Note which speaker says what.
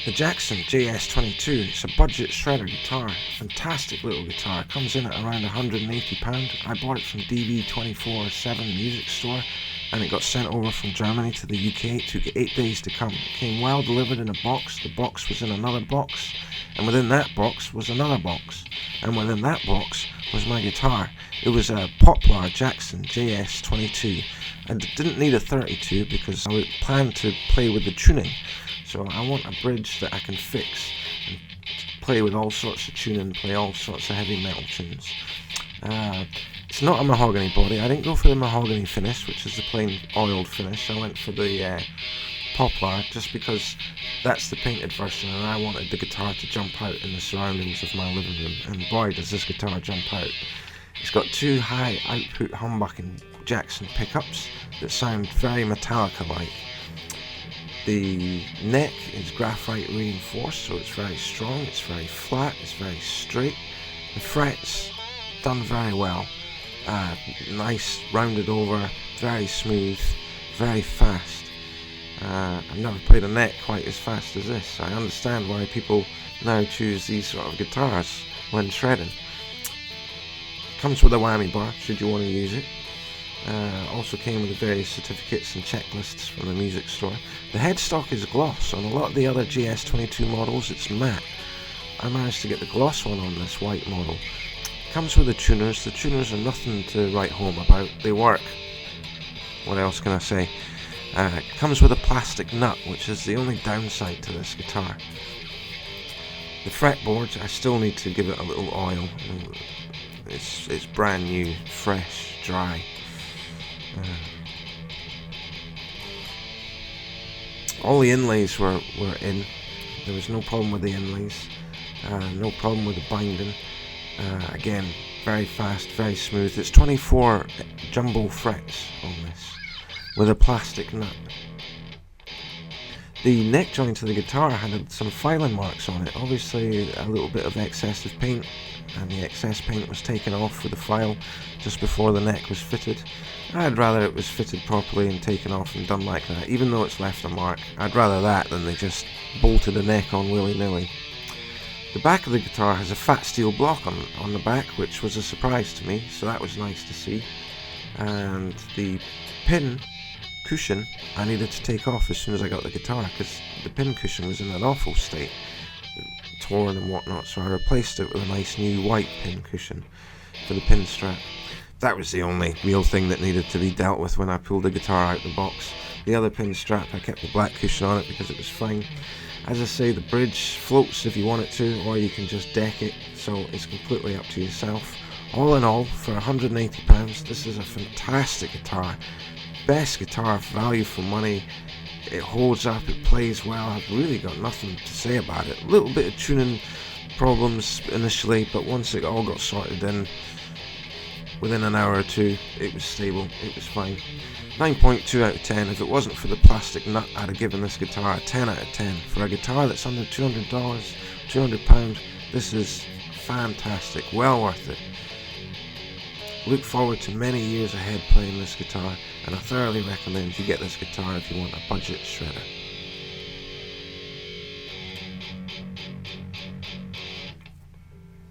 Speaker 1: The Jackson js22, it's a budget shredder guitar, fantastic little guitar, comes in at around £180. I bought it from DV247 Music Store and it got sent over from Germany to the UK. It took 8 days to come. It came well delivered in a box, the box was in another box, and within that box was another box, and within that box was my guitar. It was a Poplar Jackson js22 and it didn't need a 32 because I planned to play with the tuning. So I want a bridge that I can fix and play with all sorts of tuning, play all sorts of heavy metal tunes. It's not a mahogany body. I didn't go for the mahogany finish, which is the plain oiled finish. I went for the Poplar just because that's the painted version and I wanted the guitar to jump out in the surroundings of my living room, and boy does this guitar jump out. It's got two high output humbucking Jackson pickups that sound very Metallica-like. The neck is graphite reinforced, so it's very strong, it's very flat, it's very straight. The frets, done very well. Nice, rounded over, very smooth, very fast. I've never played a neck quite as fast as this. I understand why people now choose these sort of guitars when shredding. Comes with a whammy bar, should you want to use it. Also came with the various certificates and checklists from the music store. The headstock is gloss. On a lot of the other js22 models it's matte. I managed to get the gloss one on this white model. Comes with the tuners. The tuners are nothing to write home about. They work. What else can I say? Comes with a plastic nut, which is the only downside to this guitar. The fretboard, I still need to give it a little oil. It's brand new, fresh, dry. All the inlays were in. There was no problem with the inlays, no problem with the binding. Again, very fast, very smooth. It's 24 jumbo frets on this with a plastic nut. The neck joint of the guitar had some filing marks on it, obviously a little bit of excessive paint, and the excess paint was taken off with the file just before the neck was fitted. I'd rather it was fitted properly and taken off and done like that, even though it's left a mark. I'd rather that than they just bolted the neck on willy-nilly. The back of the guitar has a fat steel block on the back, which was a surprise to me, so that was nice to see. And the pin cushion I needed to take off as soon as I got the guitar, because the pin cushion was in an awful state, torn and whatnot, so I replaced it with a nice new white pin cushion for the pin strap. That was the only real thing that needed to be dealt with when I pulled the guitar out the box. The other pin strap, I kept the black cushion on it because it was fine. As I say, the bridge floats if you want it to, or you can just deck it, so it's completely up to yourself. All in all, for £180, this is a fantastic guitar. Best guitar, value for money. It holds up, it plays well. I've really got nothing to say about it. A little bit of tuning problems initially, but once it all got sorted in, within an hour or two, it was stable, it was fine. 9.2 out of 10. If it wasn't for the plastic nut, I'd have given this guitar a 10 out of 10. For a guitar that's under $200, £200, this is fantastic, well worth it. Look forward to many years ahead playing this guitar, and I thoroughly recommend you get this guitar if you want a budget shredder.